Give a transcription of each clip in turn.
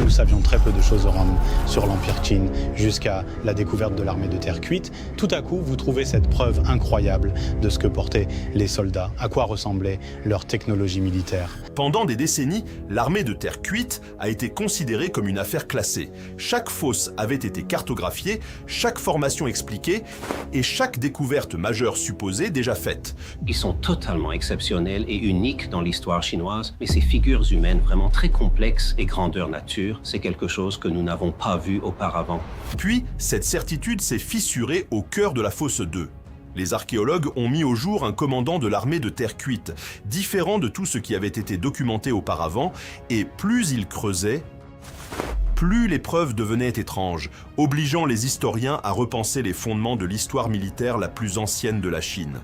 nous savions très peu de choses sur l'Empire Qin, jusqu'à la découverte de l'armée de terre cuite. Tout à coup, vous trouvez cette preuve incroyable de ce que portaient les soldats, à quoi ressemblait leur technologie militaire. Pendant des décennies, l'armée de terre cuite a été considérée comme une affaire classée. Chaque fosse avait été cartographiée, chaque formation expliquée et chaque découverte majeure supposée déjà faite. Ils sont totalement exceptionnels et uniques dans l'histoire chinoise, mais ces figures humaines vraiment très complexes et grandeur nature, c'est quelque chose que nous n'avons pas vu auparavant. Puis, cette certitude s'est fissurée au cœur de la fosse 2. Les archéologues ont mis au jour un commandant de l'armée de terre cuite, différent de tout ce qui avait été documenté auparavant, et plus ils creusaient, plus les preuves devenaient étranges, obligeant les historiens à repenser les fondements de l'histoire militaire la plus ancienne de la Chine.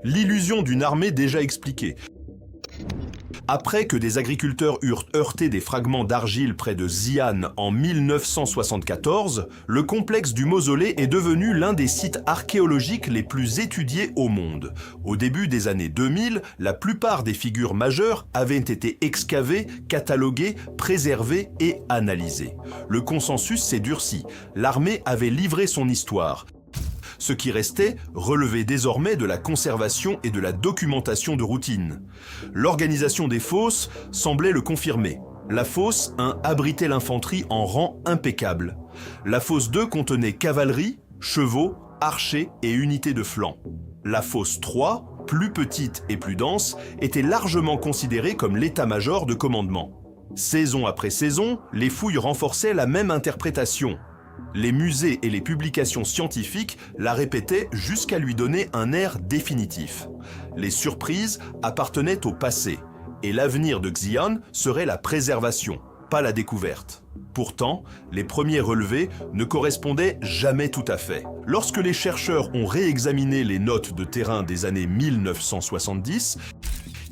L'illusion d'une armée déjà expliquée. Après que des agriculteurs eurent heurté des fragments d'argile près de Xi'an en 1974, le complexe du mausolée est devenu l'un des sites archéologiques les plus étudiés au monde. Au début des années 2000, la plupart des figures majeures avaient été excavées, cataloguées, préservées et analysées. Le consensus s'est durci. L'armée avait livré son histoire. Ce qui restait relevait désormais de la conservation et de la documentation de routine. L'organisation des fosses semblait le confirmer. La fosse 1 abritait l'infanterie en rang impeccable. La fosse 2 contenait cavalerie, chevaux, archers et unités de flanc. La fosse 3, plus petite et plus dense, était largement considérée comme l'état-major de commandement. Saison après saison, les fouilles renforçaient la même interprétation. Les musées et les publications scientifiques la répétaient jusqu'à lui donner un air définitif. Les surprises appartenaient au passé, et l'avenir de Xi'an serait la préservation, pas la découverte. Pourtant, les premiers relevés ne correspondaient jamais tout à fait. Lorsque les chercheurs ont réexaminé les notes de terrain des années 1970,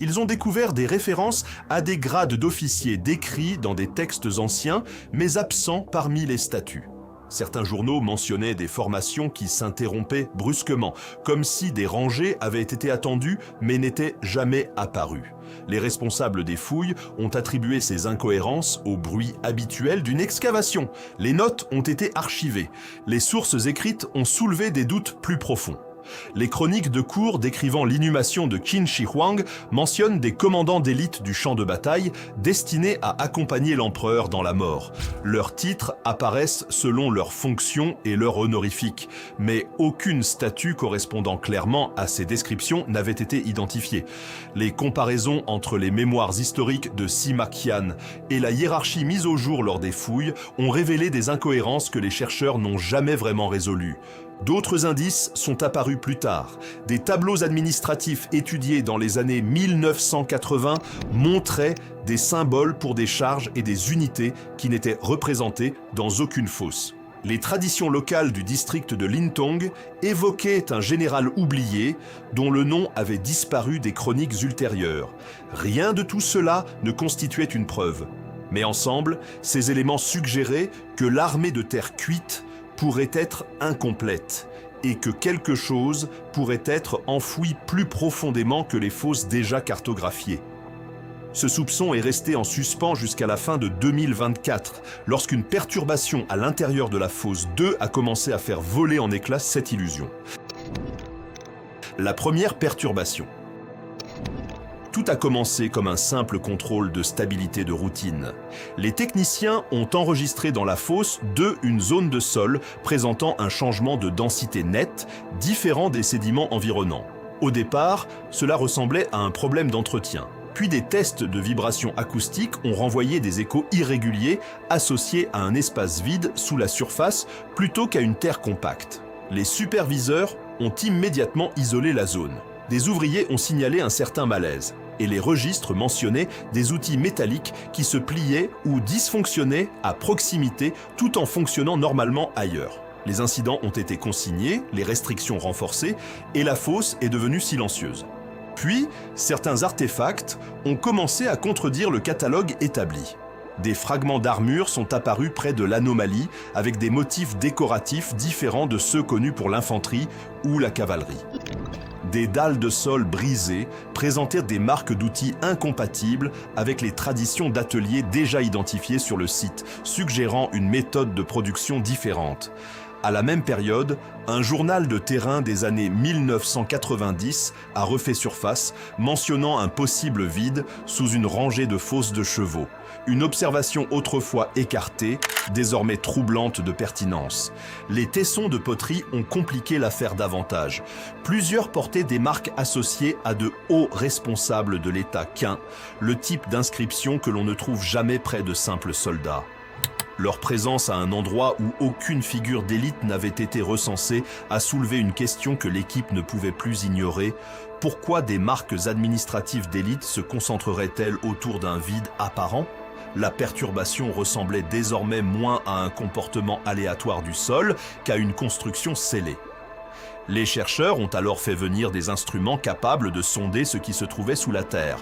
ils ont découvert des références à des grades d'officiers décrits dans des textes anciens, mais absents parmi les statuts. Certains journaux mentionnaient des formations qui s'interrompaient brusquement, comme si des rangées avaient été attendues mais n'étaient jamais apparues. Les responsables des fouilles ont attribué ces incohérences au bruit habituel d'une excavation. Les notes ont été archivées. Les sources écrites ont soulevé des doutes plus profonds. Les chroniques de cour décrivant l'inhumation de Qin Shi Huang mentionnent des commandants d'élite du champ de bataille destinés à accompagner l'empereur dans la mort. Leurs titres apparaissent selon leur fonction et leur honorifique, mais aucune statue correspondant clairement à ces descriptions n'avait été identifiée. Les comparaisons entre les mémoires historiques de Sima Qian et la hiérarchie mise au jour lors des fouilles ont révélé des incohérences que les chercheurs n'ont jamais vraiment résolues. D'autres indices sont apparus plus tard. Des tableaux administratifs étudiés dans les années 1980 montraient des symboles pour des charges et des unités qui n'étaient représentées dans aucune fosse. Les traditions locales du district de Lintong évoquaient un général oublié dont le nom avait disparu des chroniques ultérieures. Rien de tout cela ne constituait une preuve. Mais ensemble, ces éléments suggéraient que l'armée de terre cuite pourrait être incomplète et que quelque chose pourrait être enfoui plus profondément que les fosses déjà cartographiées. Ce soupçon est resté en suspens jusqu'à la fin de 2024, lorsqu'une perturbation à l'intérieur de la fosse 2 a commencé à faire voler en éclats cette illusion. La première perturbation. Tout a commencé comme un simple contrôle de stabilité de routine. Les techniciens ont enregistré dans la fosse 2 une zone de sol présentant un changement de densité net, différent des sédiments environnants. Au départ, cela ressemblait à un problème d'entretien. Puis des tests de vibration acoustique ont renvoyé des échos irréguliers associés à un espace vide sous la surface plutôt qu'à une terre compacte. Les superviseurs ont immédiatement isolé la zone. Des ouvriers ont signalé un certain malaise, et les registres mentionnaient des outils métalliques qui se pliaient ou dysfonctionnaient à proximité tout en fonctionnant normalement ailleurs. Les incidents ont été consignés, les restrictions renforcées, et la fosse est devenue silencieuse. Puis, certains artefacts ont commencé à contredire le catalogue établi. Des fragments d'armure sont apparus près de l'anomalie avec des motifs décoratifs différents de ceux connus pour l'infanterie ou la cavalerie. Des dalles de sol brisées présentaient des marques d'outils incompatibles avec les traditions d'ateliers déjà identifiées sur le site, suggérant une méthode de production différente. À la même période, un journal de terrain des années 1990 a refait surface, mentionnant un possible vide sous une rangée de fosses de chevaux. Une observation autrefois écartée, désormais troublante de pertinence. Les tessons de poterie ont compliqué l'affaire davantage. Plusieurs portaient des marques associées à de hauts responsables de l'État quin, le type d'inscription que l'on ne trouve jamais près de simples soldats. Leur présence à un endroit où aucune figure d'élite n'avait été recensée a soulevé une question que l'équipe ne pouvait plus ignorer. Pourquoi des marques administratives d'élite se concentreraient-elles autour d'un vide apparent ? La perturbation ressemblait désormais moins à un comportement aléatoire du sol qu'à une construction scellée. Les chercheurs ont alors fait venir des instruments capables de sonder ce qui se trouvait sous la terre.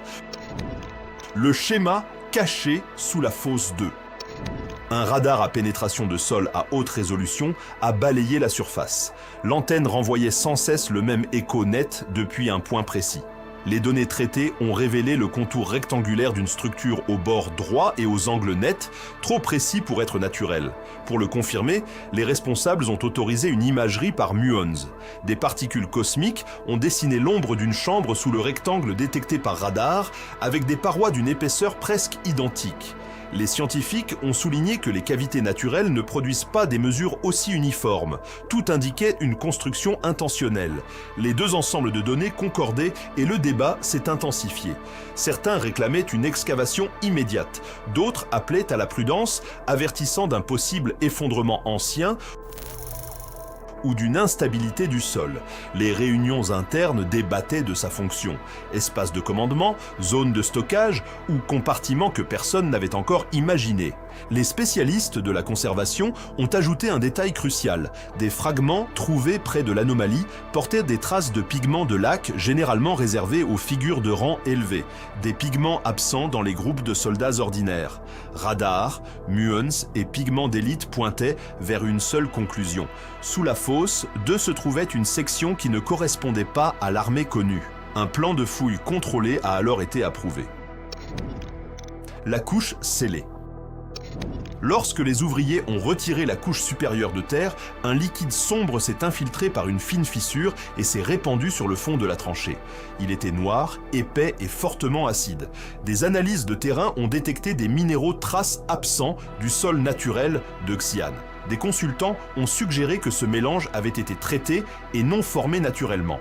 Le schéma caché sous la fosse 2. Un radar à pénétration de sol à haute résolution a balayé la surface. L'antenne renvoyait sans cesse le même écho net depuis un point précis. Les données traitées ont révélé le contour rectangulaire d'une structure aux bords droits et aux angles nets, trop précis pour être naturel. Pour le confirmer, les responsables ont autorisé une imagerie par muons. Des particules cosmiques ont dessiné l'ombre d'une chambre sous le rectangle détecté par radar, avec des parois d'une épaisseur presque identique. Les scientifiques ont souligné que les cavités naturelles ne produisent pas des mesures aussi uniformes. Tout indiquait une construction intentionnelle. Les deux ensembles de données concordaient et le débat s'est intensifié. Certains réclamaient une excavation immédiate. D'autres appelaient à la prudence, avertissant d'un possible effondrement ancien ou d'une instabilité du sol. Les réunions internes débattaient de sa fonction. Espace de commandement, zone de stockage ou compartiment que personne n'avait encore imaginé. Les spécialistes de la conservation ont ajouté un détail crucial. Des fragments trouvés près de l'anomalie portaient des traces de pigments de lac généralement réservés aux figures de rang élevé, des pigments absents dans les groupes de soldats ordinaires. Radar, muons et pigments d'élite pointaient vers une seule conclusion. Sous la fosse, se trouvait une section qui ne correspondait pas à l'armée connue. Un plan de fouille contrôlé a alors été approuvé. La couche scellée. Lorsque les ouvriers ont retiré la couche supérieure de terre, un liquide sombre s'est infiltré par une fine fissure et s'est répandu sur le fond de la tranchée. Il était noir, épais et fortement acide. Des analyses de terrain ont détecté des minéraux traces absents du sol naturel de Xi'an. Des consultants ont suggéré que ce mélange avait été traité et non formé naturellement.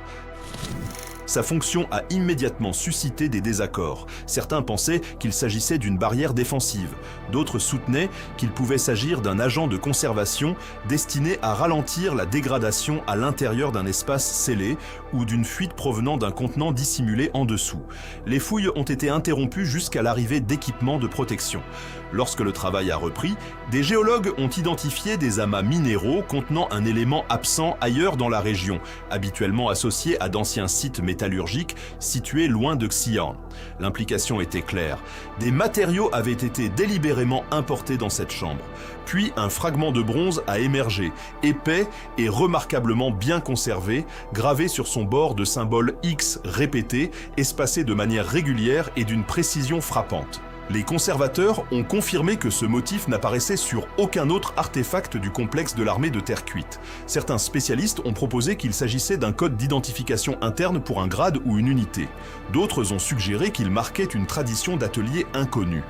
Sa fonction a immédiatement suscité des désaccords. Certains pensaient qu'il s'agissait d'une barrière défensive. D'autres soutenaient qu'il pouvait s'agir d'un agent de conservation destiné à ralentir la dégradation à l'intérieur d'un espace scellé ou d'une fuite provenant d'un contenant dissimulé en dessous. Les fouilles ont été interrompues jusqu'à l'arrivée d'équipements de protection. Lorsque le travail a repris, des géologues ont identifié des amas minéraux contenant un élément absent ailleurs dans la région, habituellement associé à d'anciens sites métallurgiques situés loin de Xi'an. L'implication était claire. Des matériaux avaient été délibérément importés dans cette chambre. Puis un fragment de bronze a émergé, épais et remarquablement bien conservé, gravé sur son bord de symboles X répétés, espacés de manière régulière et d'une précision frappante. Les conservateurs ont confirmé que ce motif n'apparaissait sur aucun autre artefact du complexe de l'armée de terre cuite. Certains spécialistes ont proposé qu'il s'agissait d'un code d'identification interne pour un grade ou une unité. D'autres ont suggéré qu'il marquait une tradition d'atelier inconnue.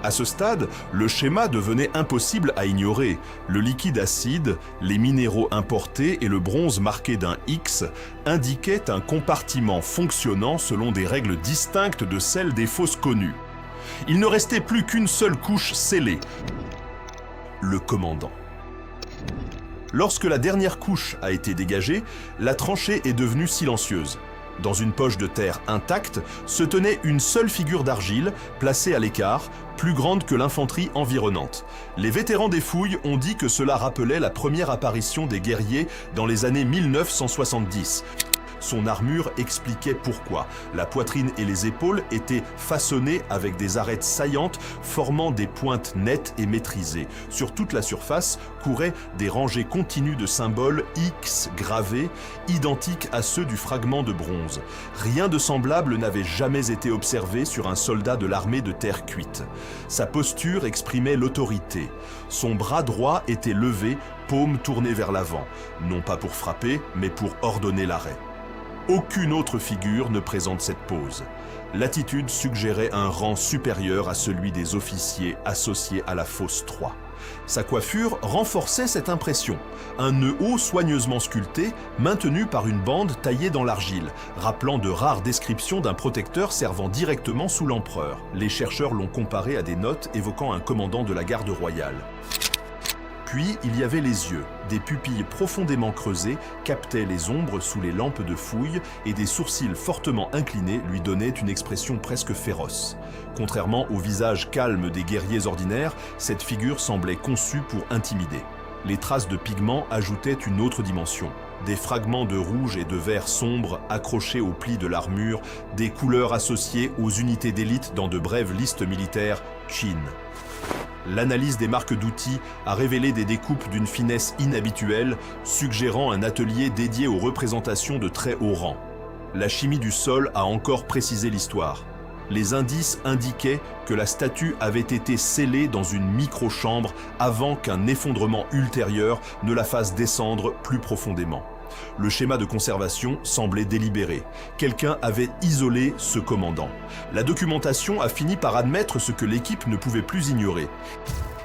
À ce stade, le schéma devenait impossible à ignorer. Le liquide acide, les minéraux importés et le bronze marqué d'un X indiquaient un compartiment fonctionnant selon des règles distinctes de celles des fosses connues. Il ne restait plus qu'une seule couche scellée, le commandant. Lorsque la dernière couche a été dégagée, la tranchée est devenue silencieuse. Dans une poche de terre intacte se tenait une seule figure d'argile, placée à l'écart, plus grande que l'infanterie environnante. Les vétérans des fouilles ont dit que cela rappelait la première apparition des guerriers dans les années 1970. Son armure expliquait pourquoi. La poitrine et les épaules étaient façonnées avec des arêtes saillantes formant des pointes nettes et maîtrisées. Sur toute la surface couraient des rangées continues de symboles X gravés, identiques à ceux du fragment de bronze. Rien de semblable n'avait jamais été observé sur un soldat de l'armée de terre cuite. Sa posture exprimait l'autorité. Son bras droit était levé, paume tournée vers l'avant, non pas pour frapper, mais pour ordonner l'arrêt. Aucune autre figure ne présente cette pose. L'attitude suggérait un rang supérieur à celui des officiers associés à la fosse 3. Sa coiffure renforçait cette impression. Un nœud haut soigneusement sculpté, maintenu par une bande taillée dans l'argile, rappelant de rares descriptions d'un protecteur servant directement sous l'empereur. Les chercheurs l'ont comparé à des notes évoquant un commandant de la garde royale. Puis, il y avait les yeux. Des pupilles profondément creusées captaient les ombres sous les lampes de fouille et des sourcils fortement inclinés lui donnaient une expression presque féroce. Contrairement au visage calme des guerriers ordinaires, cette figure semblait conçue pour intimider. Les traces de pigments ajoutaient une autre dimension. Des fragments de rouge et de vert sombre accrochés aux plis de l'armure, des couleurs associées aux unités d'élite dans de brèves listes militaires Qin. L'analyse des marques d'outils a révélé des découpes d'une finesse inhabituelle, suggérant un atelier dédié aux représentations de très haut rang. La chimie du sol a encore précisé l'histoire. Les indices indiquaient que la statue avait été scellée dans une microchambre avant qu'un effondrement ultérieur ne la fasse descendre plus profondément. Le schéma de conservation semblait délibéré. Quelqu'un avait isolé ce commandant. La documentation a fini par admettre ce que l'équipe ne pouvait plus ignorer.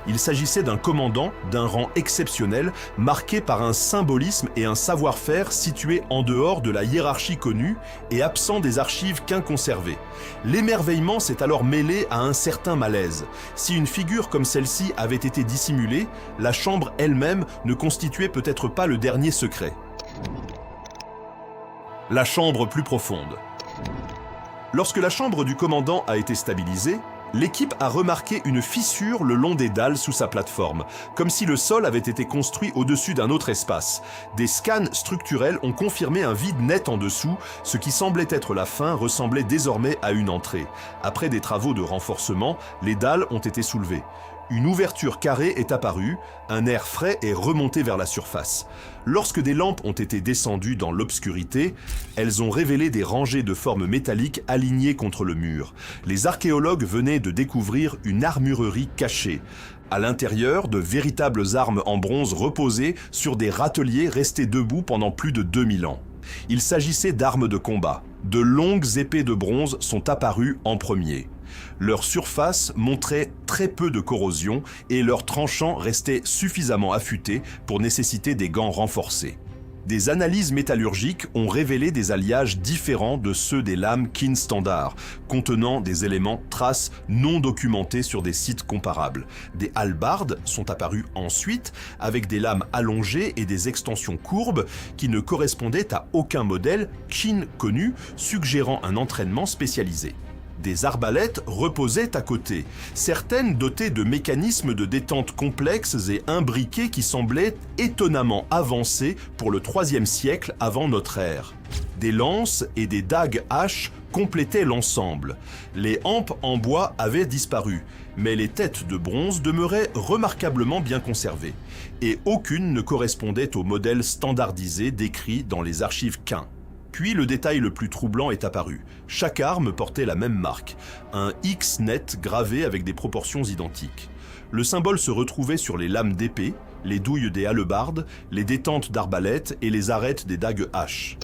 Il s'agissait d'un commandant d'un rang exceptionnel, marqué par un symbolisme et un savoir-faire situé en dehors de la hiérarchie connue et absent des archives qu'inconservées. L'émerveillement s'est alors mêlé à un certain malaise. Si une figure comme celle-ci avait été dissimulée, la chambre elle-même ne constituait peut-être pas le dernier secret. La chambre plus profonde. Lorsque la chambre du commandant a été stabilisée, l'équipe a remarqué une fissure le long des dalles sous sa plateforme, comme si le sol avait été construit au-dessus d'un autre espace. Des scans structurels ont confirmé un vide net en dessous, ce qui semblait être la fin ressemblait désormais à une entrée. Après des travaux de renforcement, les dalles ont été soulevées. Une ouverture carrée est apparue, un air frais est remonté vers la surface. Lorsque des lampes ont été descendues dans l'obscurité, elles ont révélé des rangées de formes métalliques alignées contre le mur. Les archéologues venaient de découvrir une armurerie cachée. À l'intérieur, de véritables armes en bronze reposaient sur des râteliers restés debout pendant plus de 2000 ans. Il s'agissait d'armes de combat. De longues épées de bronze sont apparues en premier. Leur surface montrait très peu de corrosion et leurs tranchants restaient suffisamment affûtés pour nécessiter des gants renforcés. Des analyses métallurgiques ont révélé des alliages différents de ceux des lames Qin standard, contenant des éléments traces non documentés sur des sites comparables. Des hallebardes sont apparues ensuite avec des lames allongées et des extensions courbes qui ne correspondaient à aucun modèle Qin connu, suggérant un entraînement spécialisé. Des arbalètes reposaient à côté, certaines dotées de mécanismes de détente complexes et imbriqués qui semblaient étonnamment avancés pour le IIIe siècle avant notre ère. Des lances et des dagues haches complétaient l'ensemble. Les hampes en bois avaient disparu, mais les têtes de bronze demeuraient remarquablement bien conservées, et aucune ne correspondait au modèle standardisé décrit dans les archives Qin. Puis le détail le plus troublant est apparu. Chaque arme portait la même marque, un X net gravé avec des proportions identiques. Le symbole se retrouvait sur les lames d'épée, les douilles des hallebardes, les détentes d'arbalètes et les arêtes des dagues haches.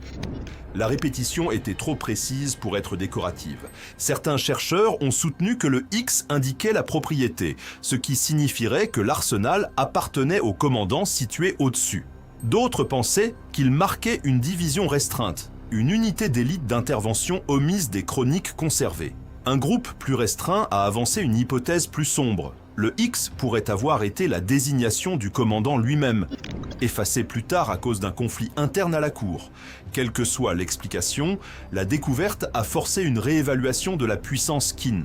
La répétition était trop précise pour être décorative. Certains chercheurs ont soutenu que le X indiquait la propriété, ce qui signifierait que l'arsenal appartenait au commandant situé au-dessus. D'autres pensaient qu'il marquait une division restreinte, une unité d'élite d'intervention omise des chroniques conservées. Un groupe plus restreint a avancé une hypothèse plus sombre. Le X pourrait avoir été la désignation du commandant lui-même. effacé plus tard à cause d'un conflit interne à la cour. Quelle que soit l'explication, la découverte a forcé une réévaluation de la puissance Qin.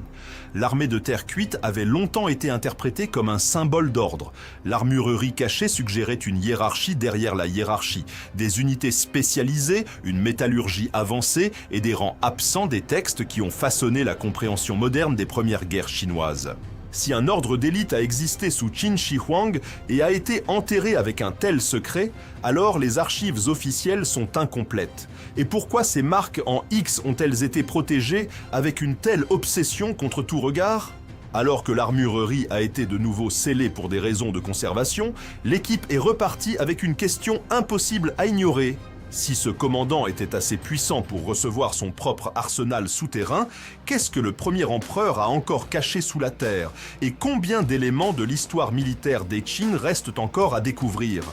L'armée de terre cuite avait longtemps été interprétée comme un symbole d'ordre. L'armurerie cachée suggérait une hiérarchie derrière la hiérarchie, des unités spécialisées, une métallurgie avancée et des rangs absents des textes qui ont façonné la compréhension moderne des premières guerres chinoises. Si un ordre d'élite a existé sous Qin Shi Huang et a été enterré avec un tel secret, alors les archives officielles sont incomplètes. Et pourquoi ces marques en X ont-elles été protégées avec une telle obsession contre tout regard ? Alors que l'armurerie a été de nouveau scellée pour des raisons de conservation, l'équipe est repartie avec une question impossible à ignorer. Si ce commandant était assez puissant pour recevoir son propre arsenal souterrain, qu'est-ce que le premier empereur a encore caché sous la terre? Et combien d'éléments de l'histoire militaire des Qin restent encore à découvrir?